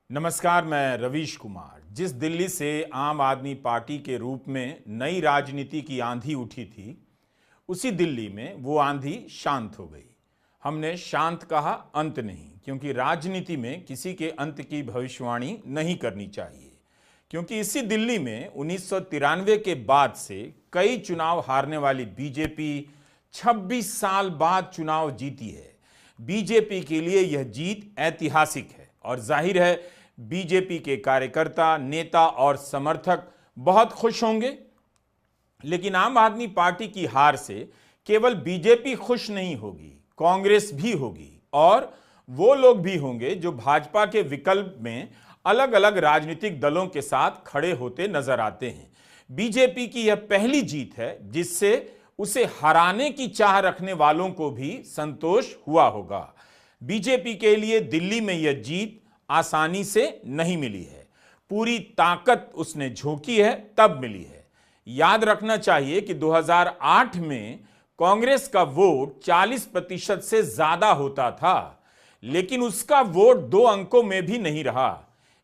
नमस्कार, मैं रवीश कुमार। जिस दिल्ली से आम आदमी पार्टी के रूप में नई राजनीति की आंधी उठी थी, उसी दिल्ली में वो आंधी शांत हो गई। हमने शांत कहा, अंत नहीं, क्योंकि राजनीति में किसी के अंत की भविष्यवाणी नहीं करनी चाहिए। क्योंकि इसी दिल्ली में 1993 के बाद से कई चुनाव हारने वाली बीजेपी 26 साल बाद चुनाव जीती है। बीजेपी के लिए यह जीत ऐतिहासिक है और जाहिर है बीजेपी के कार्यकर्ता, नेता और समर्थक बहुत खुश होंगे। लेकिन आम आदमी पार्टी की हार से केवल बीजेपी खुश नहीं होगी, कांग्रेस भी होगी और वो लोग भी होंगे जो भाजपा के विकल्प में अलग अलग राजनीतिक दलों के साथ खड़े होते नजर आते हैं। बीजेपी की यह पहली जीत है जिससे उसे हराने की चाह रखने वालों को भी संतोष हुआ होगा। बीजेपी के लिए दिल्ली में यह जीत आसानी से नहीं मिली है, पूरी ताकत उसने झोंकी है तब मिली है। याद रखना चाहिए कि 2008 में कांग्रेस का वोट 40% से ज्यादा होता था, लेकिन उसका वोट 2 अंकों में भी नहीं रहा।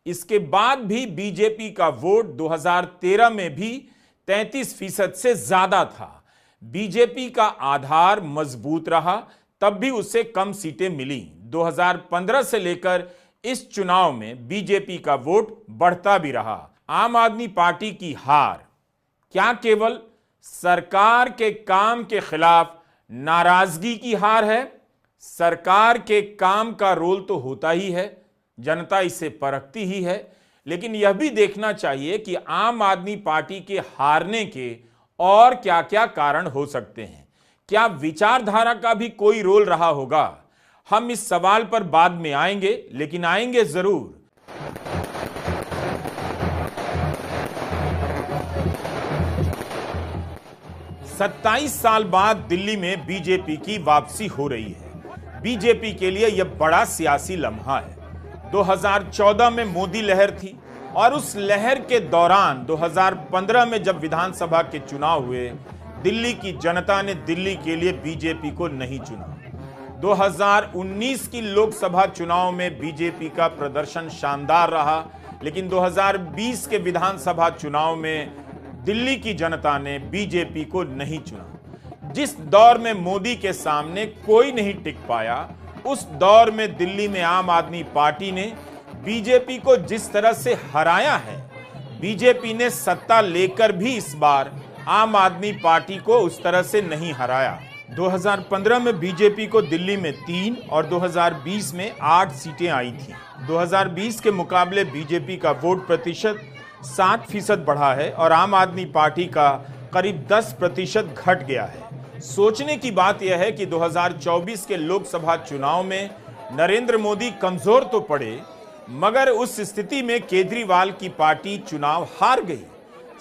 इसके बाद भी बीजेपी का वोट 2013 में भी 33% से ज्यादा था। बीजेपी का आधार मजबूत रहा, तब भी उसे कम सीटें मिली। 2015 से लेकर इस चुनाव में बीजेपी का वोट बढ़ता भी रहा। आम आदमी पार्टी की हार क्या केवल सरकार के काम के खिलाफ नाराजगी की हार है? सरकार के काम का रोल तो होता ही है, जनता इसे परखती ही है, लेकिन यह भी देखना चाहिए कि आम आदमी पार्टी के हारने के और क्या क्या कारण हो सकते हैं। क्या विचारधारा का भी कोई रोल रहा होगा? हम इस सवाल पर बाद में आएंगे, लेकिन आएंगे जरूर। सत्ताईस साल बाद दिल्ली में बीजेपी की वापसी हो रही है। बीजेपी के लिए यह बड़ा सियासी लम्हा है। 2014 में मोदी लहर थी और उस लहर के दौरान 2015 में जब विधानसभा के चुनाव हुए, दिल्ली की जनता ने दिल्ली के लिए बीजेपी को नहीं चुना। 2019 की लोकसभा चुनाव में बीजेपी का प्रदर्शन शानदार रहा, लेकिन 2020 के विधानसभा चुनाव में दिल्ली की जनता ने बीजेपी को नहीं चुना। जिस दौर में मोदी के सामने कोई नहीं टिक पाया, उस दौर में दिल्ली में आम आदमी पार्टी ने बीजेपी को जिस तरह से हराया है, बीजेपी ने सत्ता लेकर भी इस बार आम आदमी पार्टी को उस तरह से नहीं हराया। 2015 में बीजेपी को दिल्ली में 3 और 2020 में 8 सीटें आई थीं। 2020 के मुकाबले बीजेपी का वोट प्रतिशत 7% बढ़ा है और आम आदमी पार्टी का करीब 10% घट गया है। सोचने की बात यह है कि 2024 के लोकसभा चुनाव में नरेंद्र मोदी कमजोर तो पड़े, मगर उस स्थिति में केजरीवाल की पार्टी चुनाव हार गई।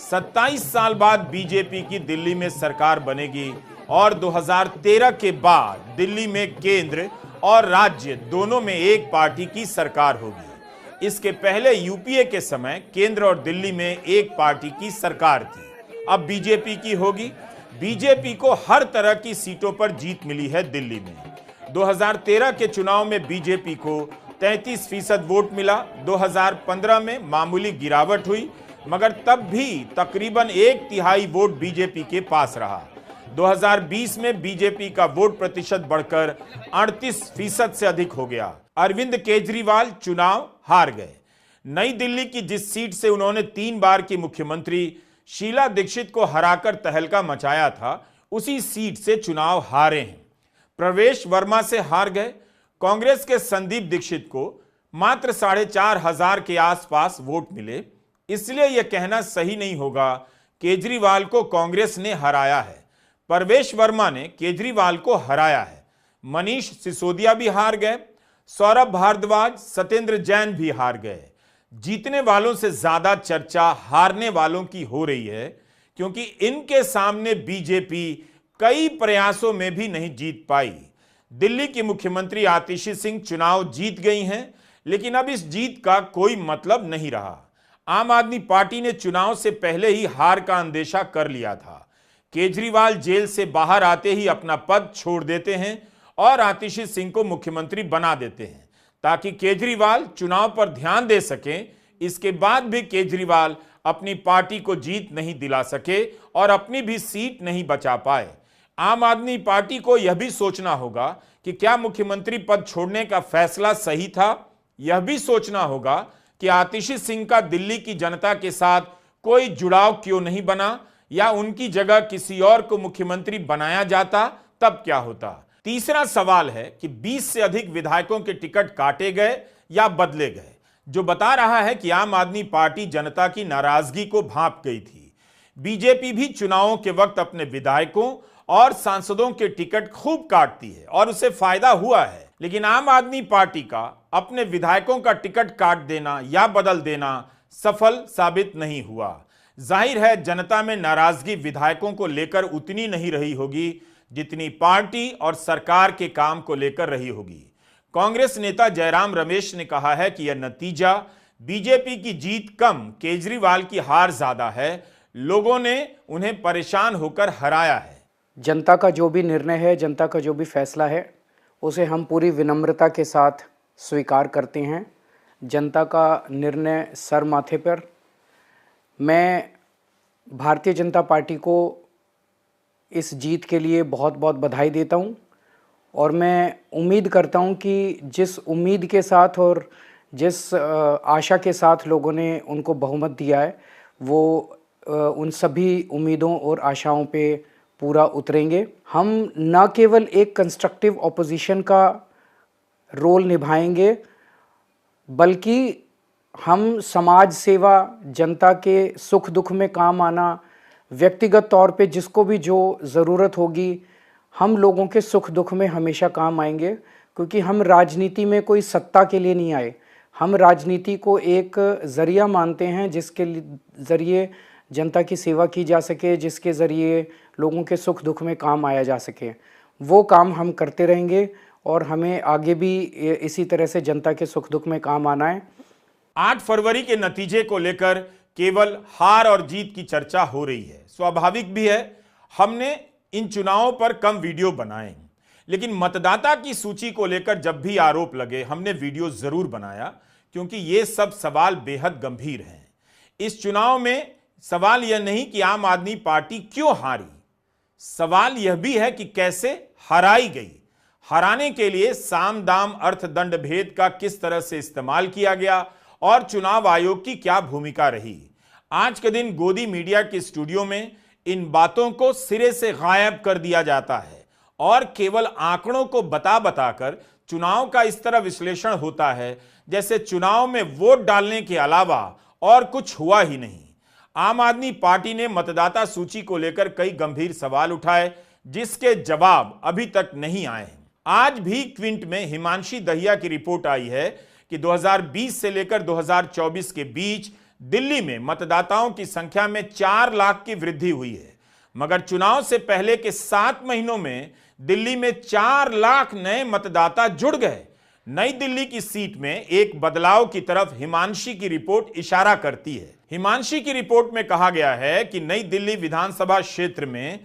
27 साल बाद बीजेपी की दिल्ली में सरकार बनेगी और 2013 के बाद दिल्ली में केंद्र और राज्य दोनों में एक पार्टी की सरकार होगी। इसके पहले यूपीए के समय केंद्र और दिल्ली में एक पार्टी की सरकार थी, अब बीजेपी की होगी। बीजेपी को हर तरह की सीटों पर जीत मिली है दिल्ली में। 2013 के चुनाव में बीजेपी को 33% वोट मिला। 2015 में मामूली गिरावट हुई, मगर तब भी तकरीबन 1/3 वोट बीजेपी के पास रहा। 2020 में बीजेपी का वोट प्रतिशत बढ़कर 38% से अधिक हो गया। अरविंद केजरीवाल चुनाव हार गए। नई दिल्ली की जिस सीट से उन्होंने 3 बार की मुख्यमंत्री शीला दीक्षित को हराकर तहलका मचाया था, उसी सीट से चुनाव हारे हैं। प्रवेश वर्मा से हार गए। कांग्रेस के संदीप दीक्षित को मात्र 4,500 के आसपास वोट मिले, इसलिए यह कहना सही नहीं होगा केजरीवाल को कांग्रेस ने हराया है। प्रवेश वर्मा ने केजरीवाल को हराया है। मनीष सिसोदिया भी हार गए। सौरभ भारद्वाज, सत्येंद्र जैन भी हार गए। जीतने वालों से ज्यादा चर्चा हारने वालों की हो रही है, क्योंकि इनके सामने बीजेपी कई प्रयासों में भी नहीं जीत पाई। दिल्ली की मुख्यमंत्री आतिशी सिंह चुनाव जीत गई हैं, लेकिन अब इस जीत का कोई मतलब नहीं रहा। आम आदमी पार्टी ने चुनाव से पहले ही हार का अंदेशा कर लिया था। केजरीवाल जेल से बाहर आते ही अपना पद छोड़ देते हैं और आतिशी सिंह को मुख्यमंत्री बना देते हैं। ताकि केजरीवाल चुनाव पर ध्यान दे सकें। इसके बाद भी केजरीवाल अपनी पार्टी को जीत नहीं दिला सके और अपनी भी सीट नहीं बचा पाए। आम आदमी पार्टी को यह भी सोचना होगा कि क्या मुख्यमंत्री पद छोड़ने का फैसला सही था। यह भी सोचना होगा कि आतिशी सिंह का दिल्ली की जनता के साथ कोई जुड़ाव क्यों नहीं बना, या उनकी जगह किसी और को मुख्यमंत्री बनाया जाता तब क्या होता। तीसरा सवाल है कि 20 से अधिक विधायकों के टिकट काटे गए या बदले गए, जो बता रहा है कि आम आदमी पार्टी जनता की नाराजगी को भांप गई थी। बीजेपी भी चुनावों के वक्त अपने विधायकों और सांसदों के टिकट खूब काटती है और उसे फायदा हुआ है, लेकिन आम आदमी पार्टी का अपने विधायकों का टिकट काट देना या बदल देना सफल साबित नहीं हुआ। जाहिर है जनता में नाराजगी विधायकों को लेकर उतनी नहीं रही होगी जितनी पार्टी और सरकार के काम को लेकर रही होगी। कांग्रेस नेता जयराम रमेश ने कहा है कि यह नतीजा बीजेपी की जीत कम, केजरीवाल की हार ज्यादा है। लोगों ने उन्हें परेशान होकर हराया है। जनता का जो भी निर्णय है, जनता का जो भी फैसला है, उसे हम पूरी विनम्रता के साथ स्वीकार करते हैं। जनता का निर्णय सर माथे पर। मैं भारतीय जनता पार्टी को इस जीत के लिए बहुत बहुत बधाई देता हूं और मैं उम्मीद करता हूं कि जिस उम्मीद के साथ और जिस आशा के साथ लोगों ने उनको बहुमत दिया है, वो उन सभी उम्मीदों और आशाओं पे पूरा उतरेंगे। हम न केवल एक कंस्ट्रक्टिव ऑपोजिशन का रोल निभाएंगे, बल्कि हम समाज सेवा, जनता के सुख दुख में काम आना, व्यक्तिगत तौर पे जिसको भी जो ज़रूरत होगी, हम लोगों के सुख दुख में हमेशा काम आएंगे। क्योंकि हम राजनीति में कोई सत्ता के लिए नहीं आए, हम राजनीति को एक ज़रिया मानते हैं जिसके ज़रिए जनता की सेवा की जा सके, जिसके ज़रिए लोगों के सुख दुख में काम आया जा सके। वो काम हम करते रहेंगे और हमें आगे भी इसी तरह से जनता के सुख दुख में काम आना है। 8 फरवरी के नतीजे को लेकर केवल हार और जीत की चर्चा हो रही है। स्वाभाविक भी है, हमने इन चुनावों पर कम वीडियो बनाए, लेकिन मतदाता की सूची को लेकर जब भी आरोप लगे हमने वीडियो जरूर बनाया, क्योंकि ये सब सवाल बेहद गंभीर हैं। इस चुनाव में सवाल यह नहीं कि आम आदमी पार्टी क्यों हारी, सवाल यह भी है कि कैसे हराई गई। हराने के लिए साम दाम अर्थ दंड भेद का किस तरह से इस्तेमाल किया गया और चुनाव आयोग की क्या भूमिका रही। आज के दिन गोदी मीडिया के स्टूडियो में इन बातों को सिरे से गायब कर दिया जाता है और केवल आंकड़ों को बता बताकर चुनाव का इस तरह विश्लेषण होता है जैसे चुनाव में वोट डालने के अलावा और कुछ हुआ ही नहीं। आम आदमी पार्टी ने मतदाता सूची को लेकर कई गंभीर सवाल उठाए, जिसके जवाब अभी तक नहीं आए हैं। आज भी क्विंट में हिमांशी दहिया की रिपोर्ट आई है कि 2020 से लेकर 2024 के बीच दिल्ली में मतदाताओं की संख्या में 4 लाख की वृद्धि हुई है, मगर चुनाव से पहले के 7 महीनों में दिल्ली में 4 लाख नए मतदाता जुड़ गए। नई दिल्ली की सीट में एक बदलाव की तरफ हिमांशी की रिपोर्ट इशारा करती है। हिमांशी की रिपोर्ट में कहा गया है कि नई दिल्ली विधानसभा क्षेत्र में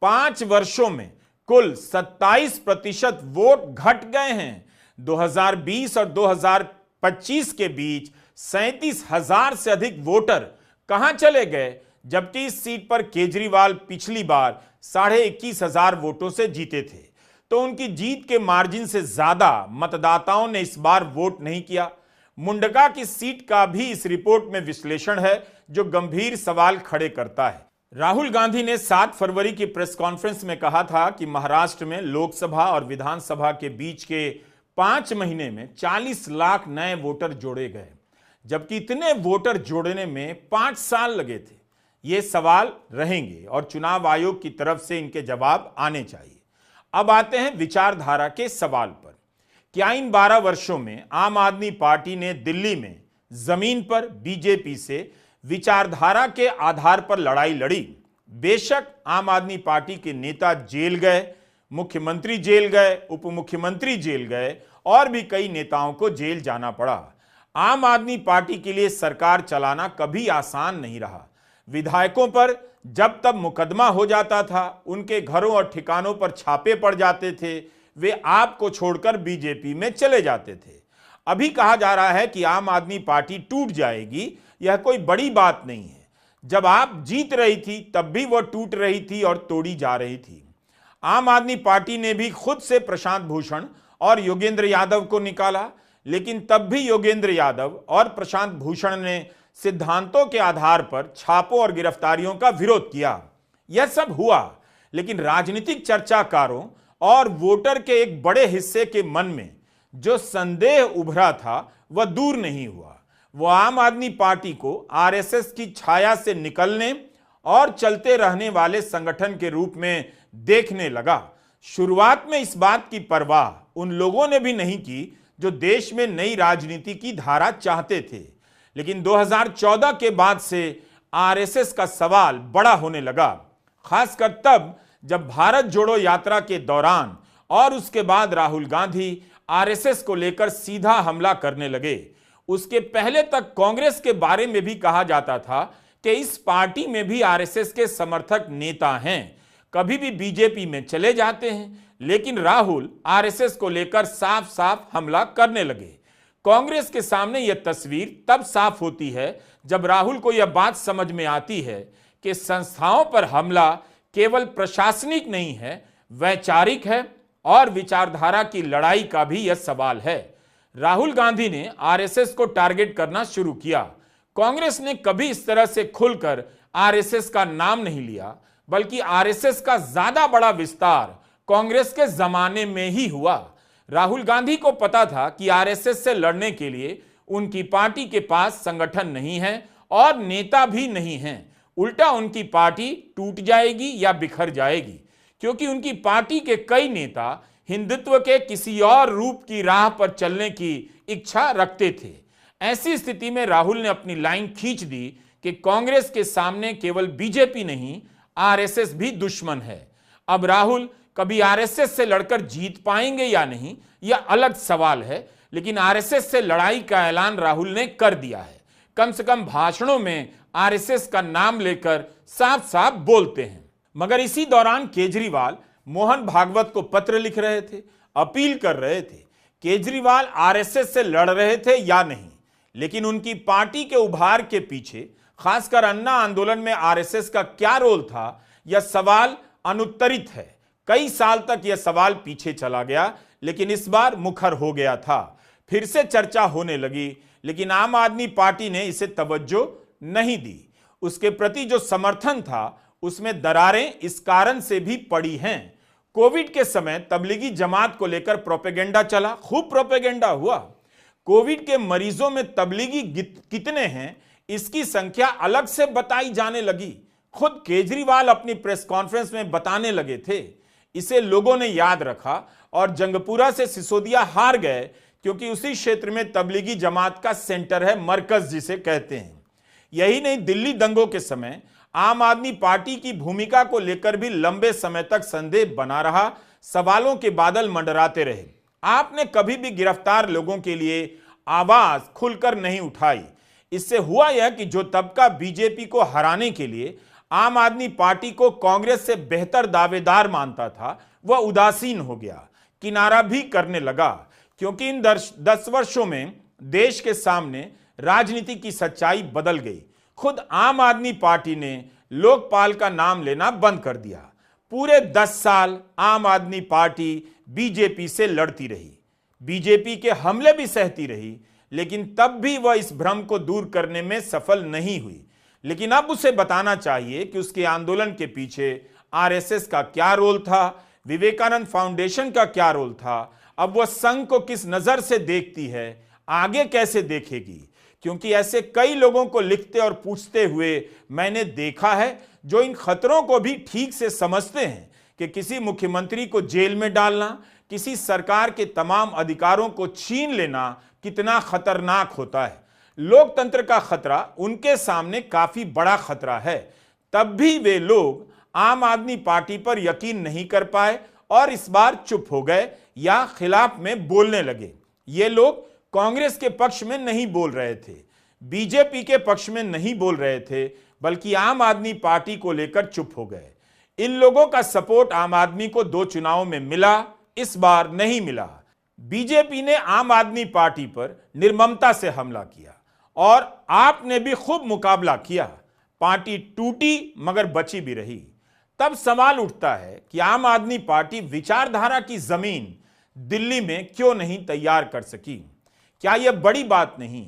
5 वर्षों में कुल 27% वोट घट गए हैं। 2020 और 2025 के बीच 37,000 से अधिक वोटर कहां चले गए, जबकि इस सीट पर केजरीवाल पिछली बार 21,500 वोटों से जीते थे। तो उनकी जीत के मार्जिन से ज्यादा मतदाताओं ने इस बार वोट नहीं किया। मुंडका की सीट का भी इस रिपोर्ट में विश्लेषण है जो गंभीर सवाल खड़े करता है। राहुल गांधी ने 7 फरवरी की प्रेस कॉन्फ्रेंस में कहा था कि महाराष्ट्र में लोकसभा और विधानसभा के बीच के 5 महीने में 40 लाख नए वोटर जोड़े गए, जबकि इतने वोटर जोड़ने में 5 साल लगे थे। ये सवाल रहेंगे और चुनाव आयोग की तरफ से इनके जवाब आने चाहिए। अब आते हैं विचारधारा के सवाल पर। क्या इन 12 वर्षों में आम आदमी पार्टी ने दिल्ली में जमीन पर बीजेपी से विचारधारा के आधार पर लड़ाई लड़ी? बेशक आम आदमी पार्टी के नेता जेल गए, मुख्यमंत्री जेल गए, उप मुख्यमंत्री जेल गए और भी कई नेताओं को जेल जाना पड़ा। आम आदमी पार्टी के लिए सरकार चलाना कभी आसान नहीं रहा। विधायकों पर जब तब मुकदमा हो जाता था, उनके घरों और ठिकानों पर छापे पड़ जाते थे, वे आपको छोड़कर बीजेपी में चले जाते थे। अभी कहा जा रहा है कि आम आदमी पार्टी टूट जाएगी, यह कोई बड़ी बात नहीं है। जब आप जीत रही थी तब भी वो टूट रही थी और तोड़ी जा रही थी। आम आदमी पार्टी ने भी खुद से प्रशांत भूषण और योगेंद्र यादव को निकाला, लेकिन तब भी योगेंद्र यादव और प्रशांत भूषण ने सिद्धांतों के आधार पर छापों और गिरफ्तारियों का विरोध किया। यह सब हुआ, लेकिन राजनीतिक चर्चाकारों और वोटर के एक बड़े हिस्से के मन में जो संदेह उभरा था वह दूर नहीं हुआ। वो आम आदमी पार्टी को आरएसएस की छाया से निकलने और चलते रहने वाले संगठन के रूप में देखने लगा। शुरुआत में इस बात की परवाह उन लोगों ने भी नहीं की जो देश में नई राजनीति की धारा चाहते थे, लेकिन 2014 के बाद से आरएसएस का सवाल बड़ा होने लगा, खासकर तब जब भारत जोड़ो यात्रा के दौरान और उसके बाद राहुल गांधी आरएसएस को लेकर सीधा हमला करने लगे। उसके पहले तक कांग्रेस के बारे में भी कहा जाता था कि इस पार्टी में भी आरएसएस के समर्थक नेता हैं, कभी भी बीजेपी में चले जाते हैं, लेकिन राहुल आरएसएस को लेकर साफ साफ हमला करने लगे। कांग्रेस के सामने यह तस्वीर तब साफ होती है जब राहुल को यह बात समझ में आती है कि संस्थाओं पर हमला केवल प्रशासनिक नहीं है, वैचारिक है और विचारधारा की लड़ाई का भी यह सवाल है। राहुल गांधी ने आरएसएस को टारगेट करना शुरू किया। कांग्रेस ने कभी इस तरह से खुलकर आरएसएस का नाम नहीं लिया, बल्कि आरएसएस का ज्यादा बड़ा विस्तार कांग्रेस के जमाने में ही हुआ। राहुल गांधी को पता था कि आरएसएस से लड़ने के लिए उनकी पार्टी के पास संगठन नहीं है और नेता भी नहीं है। उल्टा उनकी पार्टी टूट जाएगी या बिखर जाएगी, क्योंकि उनकी पार्टी के कई नेता हिंदुत्व के किसी और रूप की राह पर चलने की इच्छा रखते थे। ऐसी स्थिति में राहुल ने अपनी लाइन खींच दी कि कांग्रेस के सामने केवल बीजेपी नहीं, आरएसएस भी दुश्मन है। अब राहुल कभी आरएसएस से लड़कर जीत पाएंगे या नहीं, यह अलग सवाल है, लेकिन आरएसएस से लड़ाई का ऐलान राहुल ने कर दिया है। कम से कम भाषणों में आरएसएस का नाम लेकर साफ साफ बोलते हैं। मगर इसी दौरान केजरीवाल मोहन भागवत को पत्र लिख रहे थे, अपील कर रहे थे। केजरीवाल आरएसएस से लड़ रहे थे या नहीं, लेकिन उनकी पार्टी के उभार के पीछे, खासकर अन्ना आंदोलन में आरएसएस का क्या रोल था, यह सवाल अनुत्तरित है। कई साल तक यह सवाल पीछे चला गया, लेकिन इस बार मुखर हो गया था। फिर से चर्चा होने लगी, लेकिन आम आदमी पार्टी ने इसे तवज्जो नहीं दी। उसके प्रति जो समर्थन था उसमें दरारें इस कारण से भी पड़ी हैं। कोविड के समय तबलीगी जमात को लेकर प्रोपेगेंडा चला, खूब प्रोपेगेंडा हुआ। कोविड के मरीजों में तबलीगी कितने हैं इसकी संख्या अलग से बताई जाने लगी। खुद केजरीवाल अपनी प्रेस कॉन्फ्रेंस में बताने लगे थे। इसे लोगों ने याद रखा और जंगपुरा से सिसोदिया हार गए, क्योंकि उसी क्षेत्र में तबलीगी जमात का सेंटर है, मरकज जिसे कहते हैं। यही नहीं, दिल्ली दंगों के समय आम आदमी पार्टी की भूमिका को लेकर भी लंबे समय तक संदेह बना रहा, सवालों के बादल मंडराते रहे। आपने कभी भी गिरफ्तार लोगों के लिए आवाज खुलकर नहीं उठाई। इससे हुआ यह कि जो तबका बीजेपी को हराने के लिए आम आदमी पार्टी को कांग्रेस से बेहतर दावेदार मानता था, वह उदासीन हो गया, किनारा भी करने लगा। क्योंकि इन 10 वर्षों में देश के सामने राजनीति की सच्चाई बदल गई। खुद आम आदमी पार्टी ने लोकपाल का नाम लेना बंद कर दिया। पूरे 10 साल आम आदमी पार्टी बीजेपी से लड़ती रही, बीजेपी के हमले भी सहती रही, लेकिन तब भी वह इस भ्रम को दूर करने में सफल नहीं हुई। लेकिन अब उसे बताना चाहिए कि उसके आंदोलन के पीछे आरएसएस का क्या रोल था, विवेकानंद फाउंडेशन का क्या रोल था, अब वह संघ को किस नजर से देखती है, आगे कैसे देखेगी। क्योंकि ऐसे कई लोगों को लिखते और पूछते हुए मैंने देखा है, जो इन खतरों को भी ठीक से समझते हैं कि किसी मुख्यमंत्री को जेल में डालना, किसी सरकार के तमाम अधिकारों को छीन लेना कितना खतरनाक होता है। लोकतंत्र का खतरा उनके सामने काफी बड़ा खतरा है। तब भी वे लोग आम आदमी पार्टी पर यकीन नहीं कर पाए और इस बार चुप हो गए या खिलाफ में बोलने लगे। ये लोग कांग्रेस के पक्ष में नहीं बोल रहे थे, बीजेपी के पक्ष में नहीं बोल रहे थे, बल्कि आम आदमी पार्टी को लेकर चुप हो गए। इन लोगों का सपोर्ट आम आदमी को 2 चुनावों में मिला, इस बार नहीं मिला। बीजेपी ने आम आदमी पार्टी पर निर्ममता से हमला किया और आपने भी खूब मुकाबला किया। पार्टी टूटी मगर बची भी रही। तब सवाल उठता है कि आम आदमी पार्टी विचारधारा की जमीन दिल्ली में क्यों नहीं तैयार कर सकी? क्या यह बड़ी बात नहीं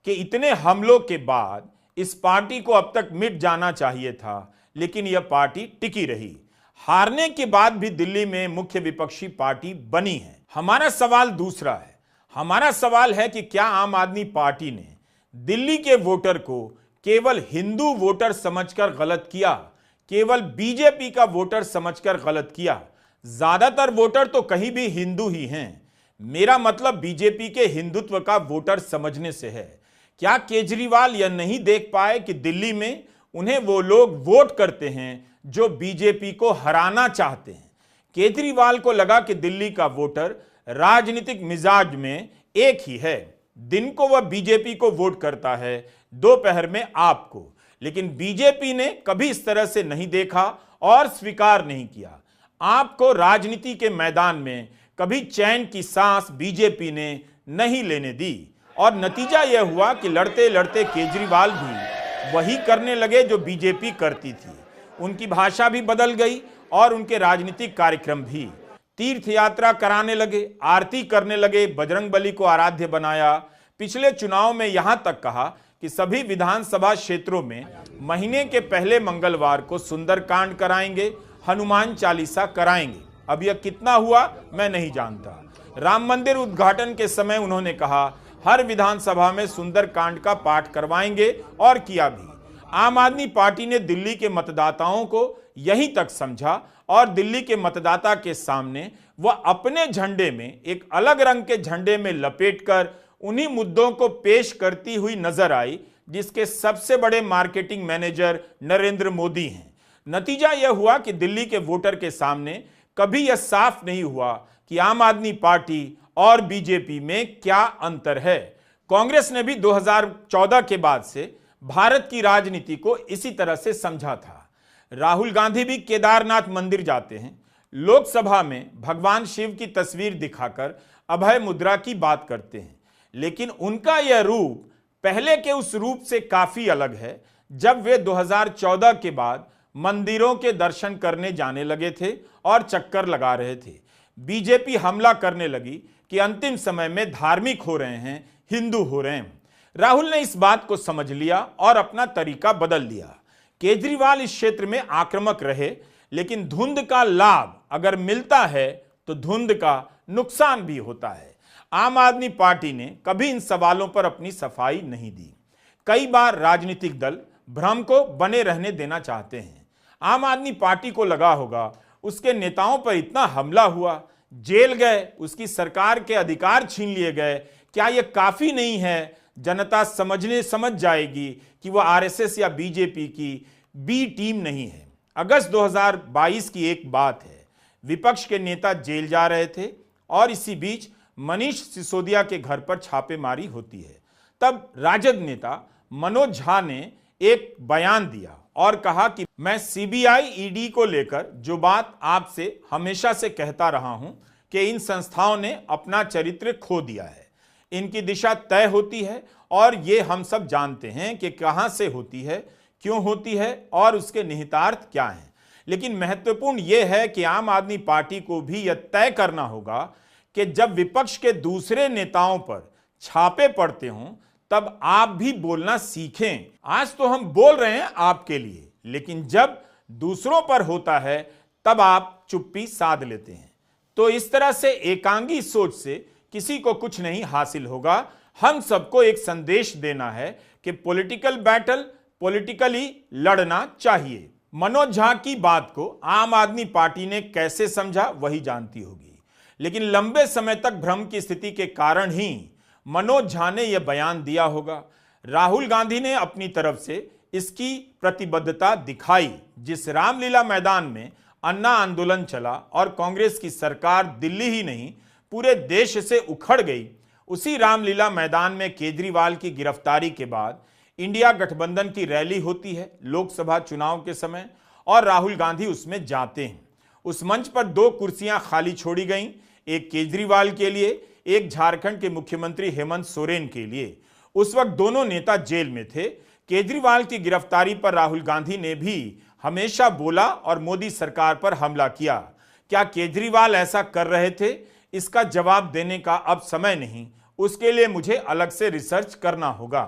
कि इतने हमलों के बाद इस पार्टी को अब तक मिट जाना चाहिए था, लेकिन यह पार्टी टिकी रही। हारने के बाद भी दिल्ली में मुख्य विपक्षी पार्टी बनी है। हमारा सवाल दूसरा है। हमारा सवाल है कि क्या आम आदमी पार्टी ने दिल्ली के वोटर को केवल हिंदू वोटर समझकर गलत किया, केवल बीजेपी का वोटर समझकर गलत किया? ज्यादातर वोटर तो कहीं भी हिंदू ही हैं। मेरा मतलब बीजेपी के हिंदुत्व का वोटर समझने से है। क्या केजरीवाल यह नहीं देख पाए कि दिल्ली में उन्हें वो लोग वोट करते हैं जो बीजेपी को हराना चाहते हैं? केजरीवाल को लगा कि दिल्ली का वोटर राजनीतिक मिजाज में एक ही है। दिन को वह बीजेपी को वोट करता है, दोपहर में आपको। लेकिन बीजेपी ने कभी इस तरह से नहीं देखा और स्वीकार नहीं किया। आपको राजनीति के मैदान में कभी चैन की सांस बीजेपी ने नहीं लेने दी और नतीजा यह हुआ कि लड़ते लड़ते केजरीवाल भी वही करने लगे जो बीजेपी करती थी। उनकी भाषा भी बदल गई और उनके राजनीतिक कार्यक्रम भी। तीर्थ यात्रा कराने लगे, आरती करने लगे, बजरंगबली को आराध्य बनाया। पिछले चुनाव में यहां तक कहा कि सभी विधानसभा क्षेत्रों में महीने के पहले मंगलवार को सुंदरकांड कराएंगे, हनुमान चालीसा कराएंगे। अब यह कितना हुआ मैं नहीं जानता। राम मंदिर उद्घाटन के समय उन्होंने कहा हर विधानसभा में सुंदरकांड का पाठ करवाएंगे और किया भी। आम आदमी पार्टी ने दिल्ली के मतदाताओं को यहीं तक समझा और दिल्ली के मतदाता के सामने वह अपने झंडे में एक अलग रंग के झंडे में लपेटकर उन्हीं मुद्दों को पेश करती हुई नजर आई जिसके सबसे बड़े मार्केटिंग मैनेजर नरेंद्र मोदी हैं। नतीजा यह हुआ कि दिल्ली के वोटर के सामने कभी यह साफ नहीं हुआ कि आम आदमी पार्टी और बीजेपी में क्या अंतर है। कांग्रेस ने भी 2014 के बाद से भारत की राजनीति को इसी तरह से समझा था। राहुल गांधी भी केदारनाथ मंदिर जाते हैं, लोकसभा में भगवान शिव की तस्वीर दिखाकर अभय मुद्रा की बात करते हैं, लेकिन उनका यह रूप पहले के उस रूप से काफी अलग है जब वे 2014 के बाद मंदिरों के दर्शन करने जाने लगे थे और चक्कर लगा रहे थे। बीजेपी हमला करने लगी कि अंतिम समय में धार्मिक हो रहे हैं, हिंदू हो रहे हैं। राहुल ने इस बात को समझ लिया और अपना तरीका बदल लिया। केजरीवाल इस क्षेत्र में आक्रामक रहे, लेकिन धुंध का लाभ अगर मिलता है तो धुंध का नुकसान भी होता है। आम आदमी पार्टी ने कभी इन सवालों पर अपनी सफाई नहीं दी। कई बार राजनीतिक दल भ्रम को बने रहने देना चाहते हैं। आम आदमी पार्टी को लगा होगा उसके नेताओं पर इतना हमला हुआ, जेल गए, उसकी सरकार के अधिकार छीन लिए गए, क्या यह काफी नहीं है? जनता समझ जाएगी कि वह आरएसएस या बीजेपी की बी टीम नहीं है। अगस्त 2022 की एक बात है, विपक्ष के नेता जेल जा रहे थे और इसी बीच मनीष सिसोदिया के घर पर छापेमारी होती है। तब राजद नेता मनोज झा ने एक बयान दिया और कहा कि मैं सीबीआई ईडी को लेकर जो बात आपसे हमेशा से कहता रहा हूं कि इन संस्थाओं ने अपना चरित्र खो दिया है, इनकी दिशा तय होती है और ये हम सब जानते हैं कि कहां से होती है, क्यों होती है और उसके निहितार्थ क्या हैं। लेकिन महत्वपूर्ण यह है कि आम आदमी पार्टी को भी यह तय करना होगा कि जब विपक्ष के दूसरे नेताओं पर छापे पड़ते हों तब आप भी बोलना सीखें। आज तो हम बोल रहे हैं आपके लिए, लेकिन जब दूसरों पर होता है तब आप चुप्पी साध लेते हैं। तो इस तरह से एकांगी सोच से किसी को कुछ नहीं हासिल होगा। हम सबको एक संदेश देना है कि पॉलिटिकल बैटल पॉलिटिकली लड़ना चाहिए। मनोज झा की बात को आम आदमी पार्टी ने कैसे समझा वही जानती होगी, लेकिन लंबे समय तक भ्रम की स्थिति के कारण ही मनोज झा ने यह बयान दिया होगा। राहुल गांधी ने अपनी तरफ से इसकी प्रतिबद्धता दिखाई। जिस रामलीला मैदान में अन्ना आंदोलन चला और कांग्रेस की सरकार दिल्ली ही नहीं पूरे देश से उखड़ गई, उसी रामलीला मैदान में केजरीवाल की गिरफ्तारी के बाद इंडिया गठबंधन की रैली होती है लोकसभा चुनाव के समय और राहुल गांधी उसमें जाते हैं। उस मंच पर 2 कुर्सियां खाली छोड़ी गईं, एक केजरीवाल के लिए, एक झारखंड के मुख्यमंत्री हेमंत सोरेन के लिए। उस वक्त दोनों नेता जेल में थे। केजरीवाल की गिरफ्तारी पर राहुल गांधी ने भी हमेशा बोला और मोदी सरकार पर हमला किया। क्या केजरीवाल ऐसा कर रहे थे? इसका जवाब देने का अब समय नहीं, उसके लिए मुझे अलग से रिसर्च करना होगा।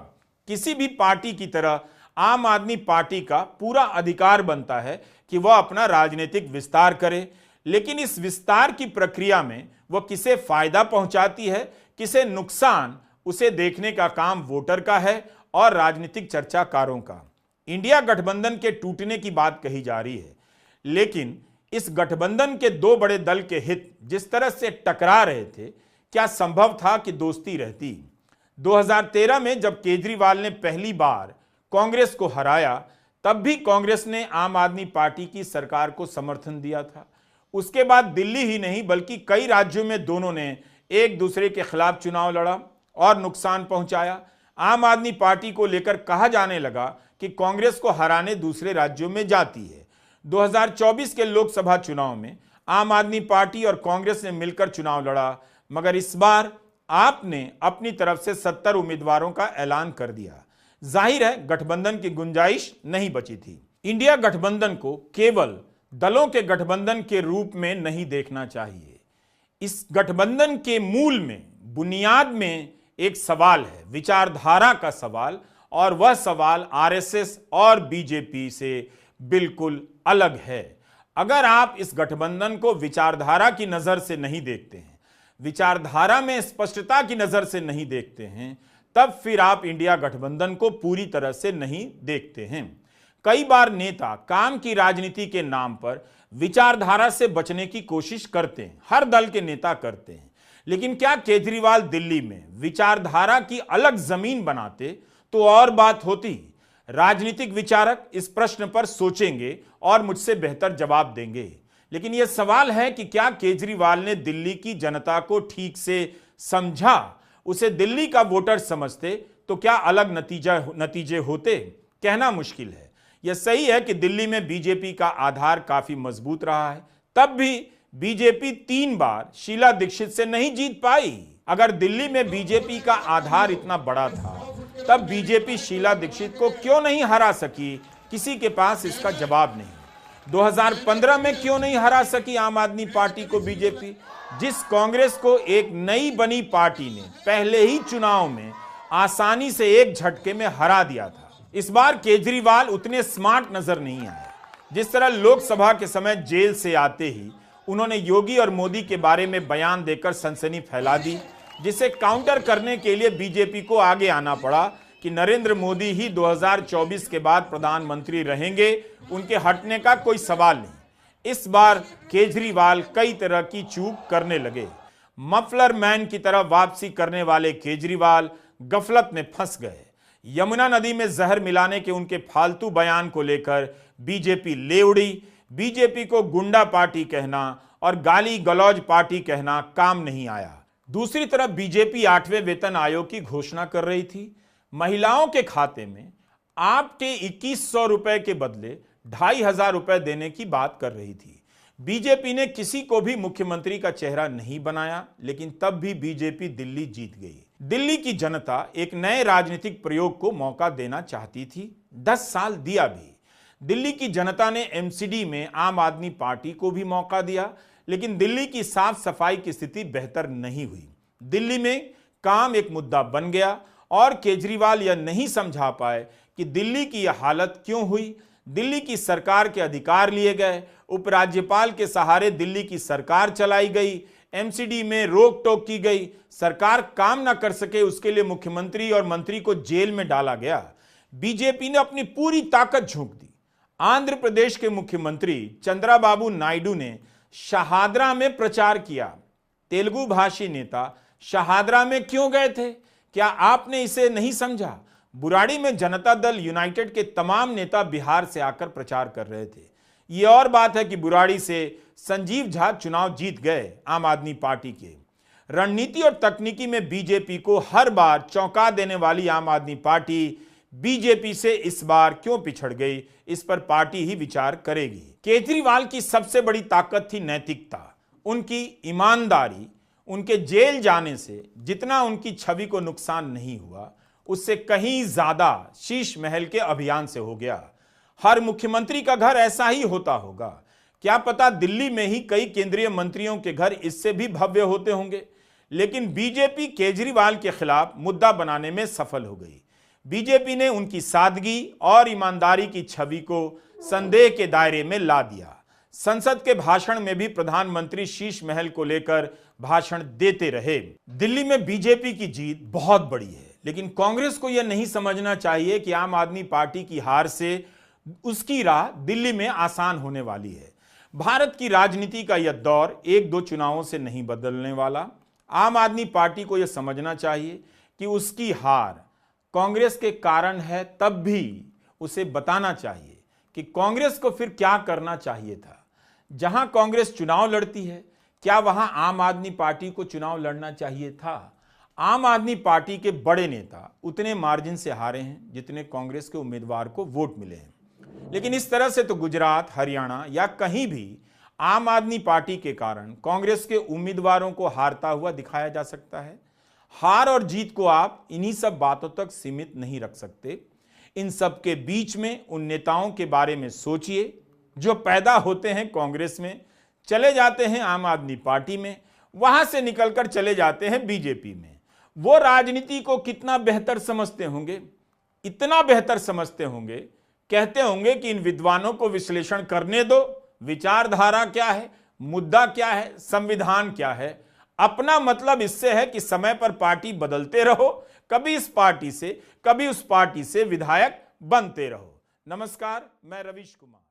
किसी भी पार्टी की तरह आम आदमी पार्टी का पूरा अधिकार बनता है कि वह अपना राजनीतिक विस्तार करे, लेकिन इस विस्तार की प्रक्रिया में वह किसे फायदा पहुंचाती है, किसे नुकसान, उसे देखने का काम वोटर का है और राजनीतिक चर्चाकारों का। इंडिया गठबंधन के टूटने की बात कही जा रही है, लेकिन इस गठबंधन के दो बड़े दल के हित जिस तरह से टकरा रहे थे, क्या संभव था कि दोस्ती रहती? 2013 में जब केजरीवाल ने पहली बार कांग्रेस को हराया, तब भी कांग्रेस ने आम आदमी पार्टी की सरकार को समर्थन दिया था। उसके बाद दिल्ली ही नहीं बल्कि कई राज्यों में दोनों ने एक दूसरे के खिलाफ चुनाव लड़ा और नुकसान पहुंचाया। आम आदमी पार्टी को लेकर कहा जाने लगा कि कांग्रेस को हराने दूसरे राज्यों में जाती है। 2024 के लोकसभा चुनाव में आम आदमी पार्टी और कांग्रेस ने मिलकर चुनाव लड़ा, मगर इस बार आपने अपनी तरफ से 70 उम्मीदवारों का ऐलान कर दिया। जाहिर है गठबंधन की गुंजाइश नहीं बची थी। इंडिया गठबंधन को केवल दलों के गठबंधन के रूप में नहीं देखना चाहिए। इस गठबंधन के मूल में, बुनियाद में एक सवाल है, विचारधारा का सवाल, और वह सवाल आरएसएस और बीजेपी से बिल्कुल अलग है। अगर आप इस गठबंधन को विचारधारा की नजर से नहीं देखते हैं, विचारधारा में स्पष्टता की नजर से नहीं देखते हैं, तब फिर आप इंडिया गठबंधन को पूरी तरह से नहीं देखते हैं। कई बार नेता काम की राजनीति के नाम पर विचारधारा से बचने की कोशिश करते हैं, हर दल के नेता करते हैं, लेकिन क्या केजरीवाल दिल्ली में विचारधारा की अलग जमीन बनाते तो और बात होती। राजनीतिक विचारक इस प्रश्न पर सोचेंगे और मुझसे बेहतर जवाब देंगे, लेकिन यह सवाल है कि क्या केजरीवाल ने दिल्ली की जनता को ठीक से समझा? उसे दिल्ली का वोटर समझते तो क्या अलग नतीजे होते? कहना मुश्किल है। यह सही है कि दिल्ली में बीजेपी का आधार काफी मजबूत रहा है, तब भी बीजेपी 3 बार शीला दीक्षित से नहीं जीत पाई। अगर दिल्ली में बीजेपी का आधार इतना बड़ा था, तब बीजेपी शीला दीक्षित को क्यों नहीं हरा सकी? किसी के पास इसका जवाब नहीं। 2015 में क्यों नहीं हरा सकी आम आदमी पार्टी को बीजेपी, जिस कांग्रेस को एक नई बनी पार्टी ने पहले ही चुनाव में आसानी से एक झटके में हरा दिया था? इस बार केजरीवाल उतने स्मार्ट नजर नहीं आए। जिस तरह लोकसभा के समय जेल से आते ही उन्होंने योगी और मोदी के बारे में बयान देकर सनसनी फैला दी, जिसे काउंटर करने के लिए बीजेपी को आगे आना पड़ा कि नरेंद्र मोदी ही 2024 के बाद प्रधानमंत्री रहेंगे, उनके हटने का कोई सवाल नहीं। इस बार केजरीवाल कई तरह की चूक करने लगे। मफलर मैन की तरह वापसी करने वाले केजरीवाल गफलत में फंस गए। यमुना नदी में जहर मिलाने के उनके फालतू बयान को लेकर बीजेपी ले उड़ी। बीजेपी को गुंडा पार्टी कहना और गाली गलौज पार्टी कहना काम नहीं आया। दूसरी तरफ बीजेपी 8वें वेतन आयोग की घोषणा कर रही थी। महिलाओं के खाते में आपके 2100 रुपए के बदले 2500 रुपए देने की बात कर रही थी। बीजेपी ने किसी को भी मुख्यमंत्री का चेहरा नहीं बनाया, लेकिन तब भी बीजेपी दिल्ली जीत गई। दिल्ली की जनता एक नए राजनीतिक प्रयोग को मौका देना चाहती थी। 10 साल दिया भी। दिल्ली की जनता ने एमसीडी में आम आदमी पार्टी को भी मौका दिया, लेकिन दिल्ली की साफ सफाई की स्थिति बेहतर नहीं हुई। दिल्ली में काम एक मुद्दा बन गया और केजरीवाल यह नहीं समझा पाए कि दिल्ली की यह हालत क्यों हुई। दिल्ली की सरकार के अधिकार लिए गए, उपराज्यपाल के सहारे दिल्ली की सरकार चलाई गई, एमसीडी में रोक टोक की गई, सरकार काम न कर सके उसके लिए मुख्यमंत्री और मंत्री को जेल में डाला गया। बीजेपी ने अपनी पूरी ताकत झोंक दी। आंध्र प्रदेश के मुख्यमंत्री चंद्राबाबू नायडू ने शहादरा में प्रचार किया। तेलुगु भाषी नेता शहादरा में क्यों गए थे? क्या आपने इसे नहीं समझा? बुराड़ी में जनता दल यूनाइटेड के तमाम नेता बिहार से आकर प्रचार कर रहे थे। यह और बात है कि बुराड़ी से संजीव झा चुनाव जीत गए आम आदमी पार्टी के। रणनीति और तकनीकी में बीजेपी को हर बार चौंका देने वाली आम आदमी पार्टी बीजेपी से इस बार क्यों पिछड़ गई, इस पर पार्टी ही विचार करेगी। केजरीवाल की सबसे बड़ी ताकत थी नैतिकता, उनकी ईमानदारी, उनके जेल जाने से जितना उनकी छवि को नुकसान नहीं हुआ, उससे कहीं ज्यादा शीश महल के अभियान से हो गया। हर मुख्यमंत्री का घर ऐसा ही होता होगा। क्या पता दिल्ली में ही कई केंद्रीय मंत्रियों के घर इससे भी भव्य होते होंगे। लेकिन बीजेपी केजरीवाल के खिलाफ मुद्दा बनाने में सफल हो गई। बीजेपी ने उनकी सादगी और ईमानदारी की छवि को संदेह के दायरे में ला दिया। संसद के भाषण में भी प्रधानमंत्री शीश महल को लेकर भाषण देते रहे। दिल्ली में बीजेपी की जीत बहुत बड़ी है, लेकिन कांग्रेस को यह नहीं समझना चाहिए कि आम आदमी पार्टी की हार से उसकी राह दिल्ली में आसान होने वाली है। भारत की राजनीति का यह दौर एक दो चुनावों से नहीं बदलने वाला। आम आदमी पार्टी को यह समझना चाहिए कि उसकी हार कांग्रेस के कारण है, तब भी उसे बताना चाहिए कि कांग्रेस को फिर क्या करना चाहिए था। जहां कांग्रेस चुनाव लड़ती है, क्या वहां आम आदमी पार्टी को चुनाव लड़ना चाहिए था? आम आदमी पार्टी के बड़े नेता उतने मार्जिन से हारे हैं जितने कांग्रेस के उम्मीदवार को वोट मिले हैं। लेकिन इस तरह से तो गुजरात, हरियाणा या कहीं भी आम आदमी पार्टी के कारण कांग्रेस के उम्मीदवारों को हारता हुआ दिखाया जा सकता है। हार और जीत को आप इन्हीं सब बातों तक सीमित नहीं रख सकते। इन सब के बीच में उन नेताओं के बारे में सोचिए जो पैदा होते हैं कांग्रेस में, चले जाते हैं आम आदमी पार्टी में, वहां से निकलकर चले जाते हैं बीजेपी में। वो राजनीति को कितना बेहतर समझते होंगे, इतना बेहतर समझते होंगे, कहते होंगे कि इन विद्वानों को विश्लेषण करने दो, विचारधारा क्या है, मुद्दा क्या है, संविधान क्या है। अपना मतलब इससे है कि समय पर पार्टी बदलते रहो, कभी इस पार्टी से कभी उस पार्टी से विधायक बनते रहो। नमस्कार, मैं रवीश कुमार।